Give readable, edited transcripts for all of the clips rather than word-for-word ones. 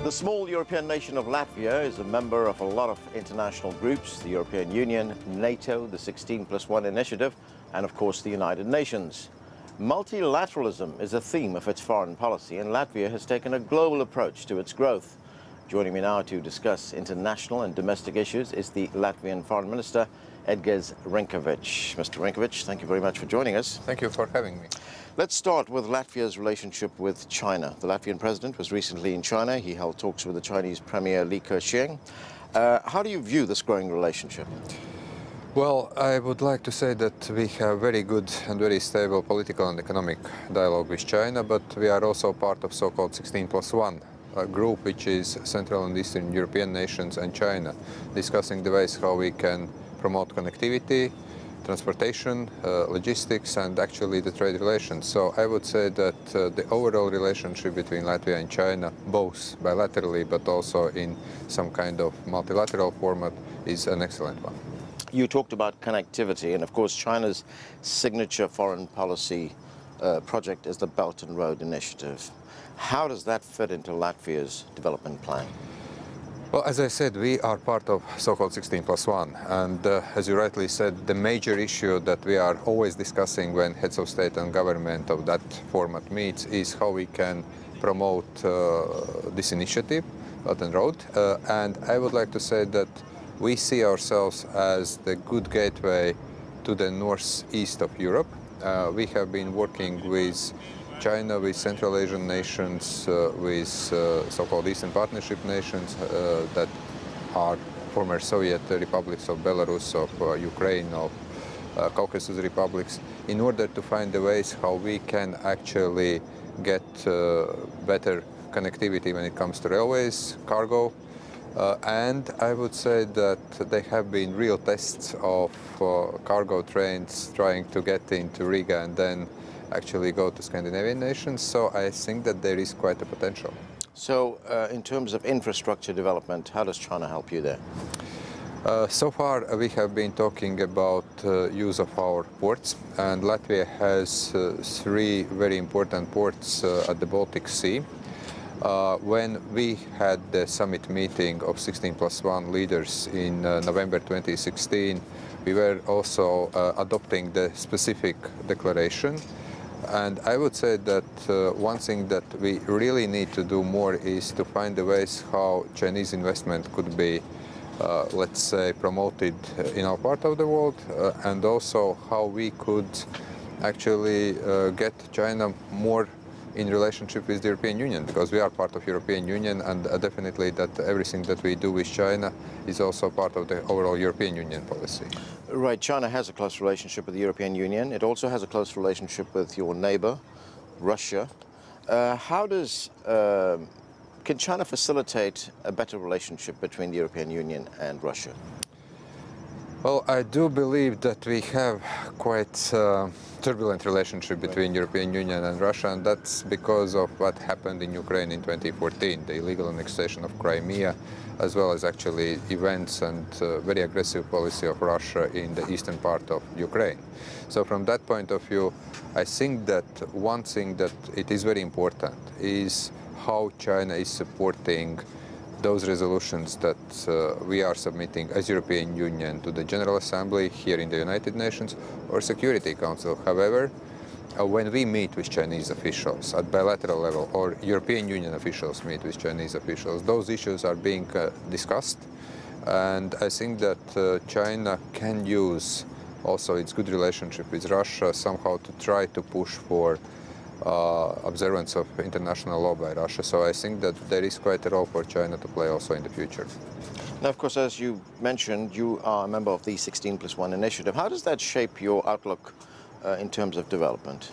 The small European nation of Latvia is a member of a lot of international groups, the European Union, NATO, the 16+1 initiative, and of course the United Nations. Multilateralism is a theme of its foreign policy, and Latvia has taken a global approach to its growth. Joining me now to discuss international and domestic issues is the Latvian Foreign Minister, Edgars Rinkevics. Mr. Rinkevics, thank you very much for joining us. Thank you for having me. Let's start with Latvia's relationship with China. The Latvian president was recently in China. He held talks with the Chinese Premier Li Keqiang. How do you view this growing relationship? Well, I would like to say that we have very good and very stable political and economic dialogue with China, but we are also part of so-called 16+1 group, which is Central and Eastern European nations and China, discussing the ways how we can promote connectivity, transportation, logistics, and actually the trade relations. So I would say that the overall relationship between Latvia and China, both bilaterally but also in some kind of multilateral format, is an excellent one. You talked about connectivity, and of course China's signature foreign policy project is the Belt and Road Initiative. How does that fit into Latvia's development plan? Well, as I said, we are part of so-called 16+1, and as you rightly said, the major issue that we are always discussing when heads of state and government of that format meets is how we can promote this initiative, Belt and Road, and I would like to say that we see ourselves as the good gateway to the northeast of Europe. We have been working with China, with Central Asian nations, with so-called Eastern Partnership nations that are former Soviet republics of Belarus, of Ukraine, of Caucasus republics, in order to find the ways how we can actually get better connectivity when it comes to railways, cargo, and I would say that there have been real tests of cargo trains trying to get into Riga and then actually go to Scandinavian nations, so I think that there is quite a potential. So in terms of infrastructure development, how does China help you there? So far we have been talking about use of our ports, and Latvia has three very important ports at the Baltic Sea. When we had the summit meeting of 16+1 leaders in November 2016, we were also adopting the specific declaration. And I would say that one thing that we really need to do more is to find the ways how Chinese investment could be, let's say, promoted in our part of the world, and also how we could actually get China more in relationship with the European Union, because we are part of European Union, and definitely that everything that we do with China is also part of the overall European Union policy. Right, China has a close relationship with the European Union. It also has a close relationship with your neighbor, Russia. Can China facilitate a better relationship between the European Union and Russia? Well, I do believe that we have quite a turbulent relationship between European Union and Russia, and that's because of what happened in Ukraine in 2014, the illegal annexation of Crimea, as well as actually events and very aggressive policy of Russia in the eastern part of Ukraine. So from that point of view, I think that one thing that it is very important is how China is supporting those resolutions that we are submitting as European Union to the General Assembly here in the United Nations or Security Council. However, when we meet with Chinese officials at bilateral level, or European Union officials meet with Chinese officials, those issues are being discussed, and I think that China can use also its good relationship with Russia somehow to try to push for observance of international law by Russia. So I think that there is quite a role for China to play also in the future. Now, of course, as you mentioned, you are a member of the 16+1 initiative. How does that shape your outlook in terms of development?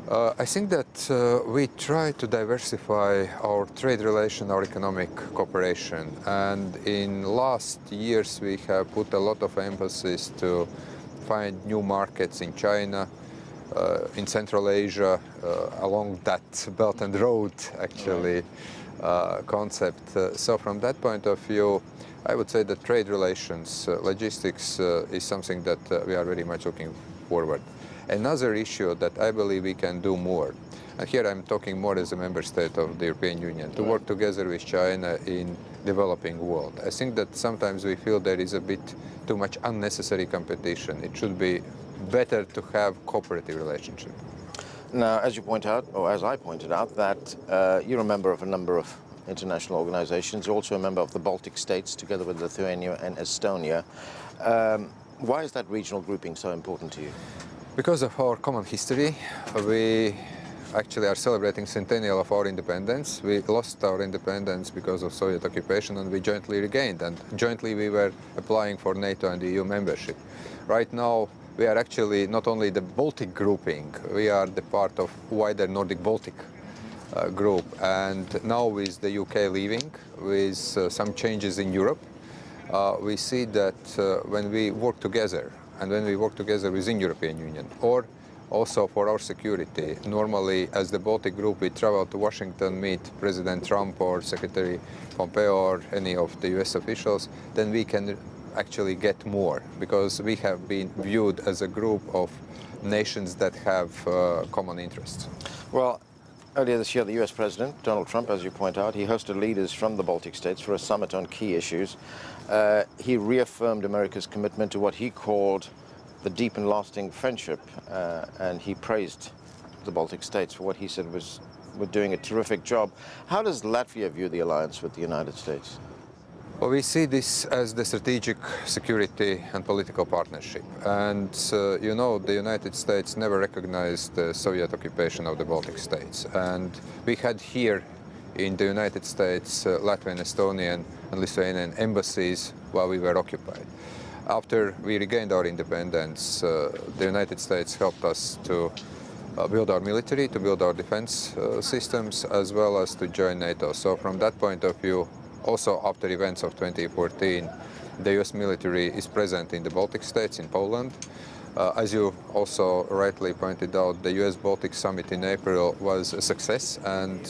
I think that we try to diversify our trade relation, our economic cooperation, and in last years we have put a lot of emphasis to find new markets in China, in Central Asia, along that Belt and Road, actually, concept. So from that point of view, I would say that trade relations, logistics is something that we are very much looking forward. Another issue that I believe we can do more and here I'm talking more as a member state of the European Union, to work together with China in developing world. I think that sometimes we feel there is a bit too much unnecessary competition. It should be better to have cooperative relationship. Now, as you point out, or as I pointed out, that you're a member of a number of international organizations. You're also a member of the Baltic states, together with Lithuania and Estonia. Why is that regional grouping so important to you? Because of our common history, we actually are celebrating centennial of our independence. We lost our independence because of Soviet occupation, and we jointly regained, and jointly we were applying for NATO and EU membership. Right now, we are actually not only the Baltic grouping, we are the part of wider Nordic-Baltic group. And now with the UK leaving, with some changes in Europe, we see that when we work together, and when we work together within European Union, or also for our security, normally as the Baltic group we travel to Washington, meet President Trump or Secretary Pompeo or any of the US officials, then we can actually get more, because we have been viewed as a group of nations that have common interests. Well, earlier this year, the US President, Donald Trump, as you point out, he hosted leaders from the Baltic states for a summit on key issues. He reaffirmed America's commitment to what he called the deep and lasting friendship, and he praised the Baltic states for what he said were doing a terrific job. How does Latvia view the alliance with the United States? Well, we see this as the strategic security and political partnership. And, you know, the United States never recognized the Soviet occupation of the Baltic states. And we had here in the United States Latvian, Estonian, and Lithuanian embassies while we were occupied. After we regained our independence, the United States helped us to build our military, to build our defense systems, as well as to join NATO. So from that point of view, also after events of 2014, the US military is present in the Baltic states, in Poland. As you also rightly pointed out, the US-Baltic summit in April was a success, and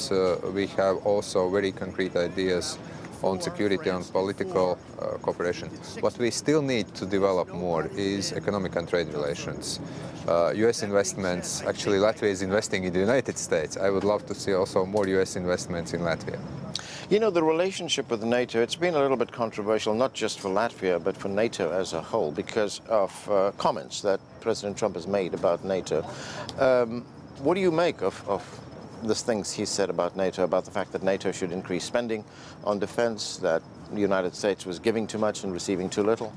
we have also very concrete ideas on security and political cooperation. What we still need to develop more is economic and trade relations. US investments, actually Latvia is investing in the United States. I would love to see also more US investments in Latvia. You know, the relationship with NATO, it's been a little bit controversial, not just for Latvia, but for NATO as a whole, because of comments that President Trump has made about NATO. What do you make of the things he said about NATO, about the fact that NATO should increase spending on defense, that the United States was giving too much and receiving too little?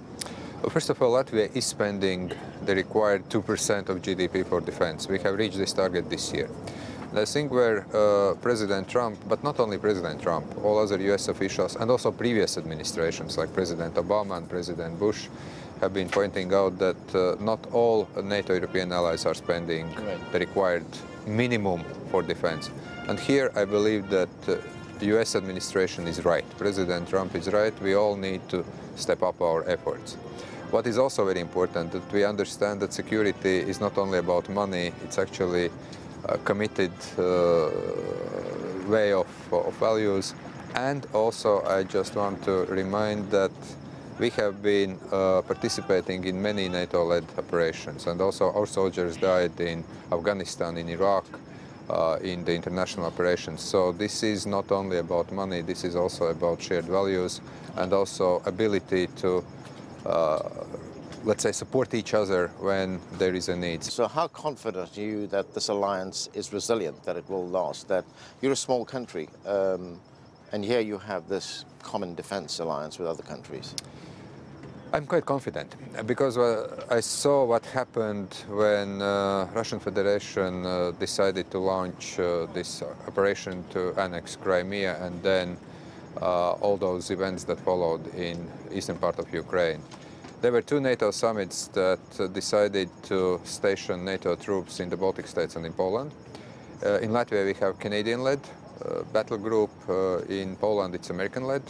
Well, first of all, Latvia is spending the required 2% of GDP for defense. We have reached this target this year. And I think where President Trump, but not only President Trump, all other US officials and also previous administrations like President Obama and President Bush have been pointing out that not all NATO European allies are spending the required minimum for defense. And here I believe that the US administration is right. President Trump is right. We all need to step up our efforts. What is also very important, that we understand that security is not only about money, it's actually a committed way of values. And also I just want to remind that we have been participating in many NATO-led operations, and also our soldiers died in Afghanistan, in Iraq, in the international operations. So this is not only about money, this is also about shared values and also ability to let's say, support each other when there is a need. So how confident are you that this alliance is resilient, that it will last, that you're a small country, and here you have this common defense alliance with other countries? I'm quite confident, because I saw what happened when Russian Federation decided to launch this operation to annex Crimea, and then all those events that followed in eastern part of Ukraine. There were two NATO summits that decided to station NATO troops in the Baltic states and in Poland. In Latvia we have Canadian-led battle group. In Poland it's American-led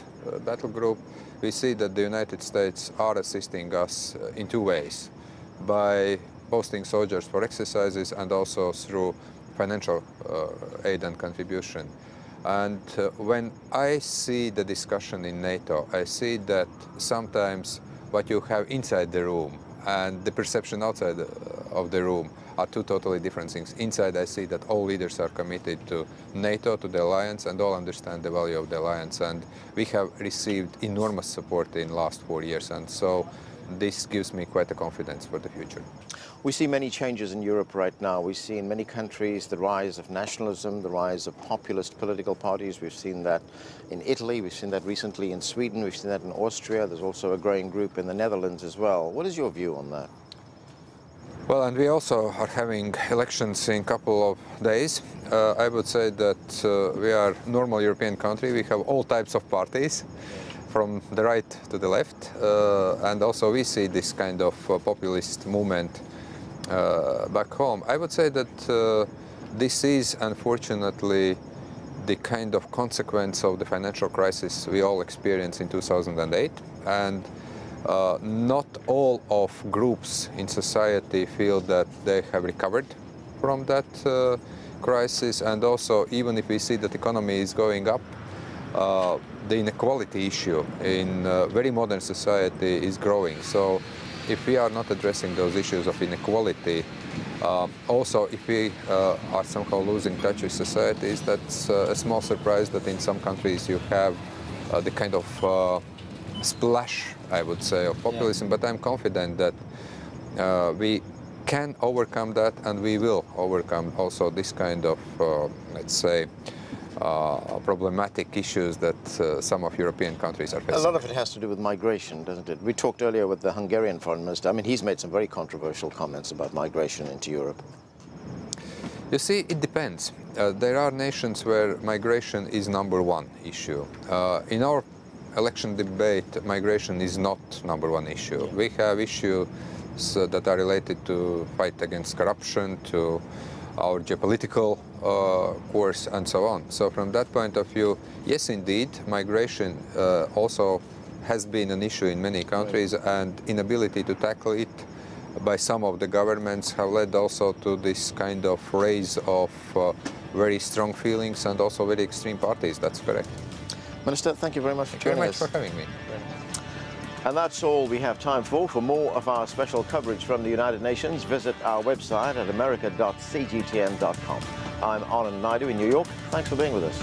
battle group. We see that the United States are assisting us in two ways: by posting soldiers for exercises and also through financial aid and contribution. And when I see the discussion in NATO, I see that sometimes what you have inside the room and the perception outside of the room are two totally different things. Inside, I see that all leaders are committed to NATO, to the alliance, and all understand the value of the alliance. And we have received enormous support in the last 4 years, and so this gives me quite a confidence for the future. We see many changes in Europe right now. We see in many countries the rise of nationalism, the rise of populist political parties. We've seen that in Italy, we've seen that recently in Sweden, we've seen that in Austria. There's also a growing group in the Netherlands as well. What is your view on that? Well, and we also are having elections in a couple of days. I would say that we are a normal European country. We have all types of parties, from the right to the left, and also we see this kind of populist movement back home. I would say that this is unfortunately the kind of consequence of the financial crisis we all experienced in 2008, and not all of groups in society feel that they have recovered from that crisis, and also even if we see that the economy is going up, the inequality issue in very modern society is growing. So if we are not addressing those issues of inequality, also if we are somehow losing touch with societies, that's a small surprise that in some countries you have the kind of splash, I would say, of populism. But I'm confident that we can overcome that, and we will overcome also this kind of, let's say, problematic issues that some of European countries are facing. A lot of it has to do with migration, doesn't it? We talked earlier with the Hungarian foreign minister. I mean, he's made some very controversial comments about migration into Europe. You see, it depends. There are nations where migration is #1 issue. In our election debate, migration is not #1 issue. We have issues that are related to fight against corruption, to our geopolitical course, and so on. So from that point of view, yes, indeed, migration also has been an issue in many countries, and inability to tackle it by some of the governments have led also to this kind of rise of very strong feelings and also very extreme parties. That's correct. Minister, thank you very much for joining us. Thank you very much for having me. And that's all we have time for. For more of our special coverage from the United Nations, visit our website at america.cgtn.com. I'm Anand Naidoo in New York. Thanks for being with us.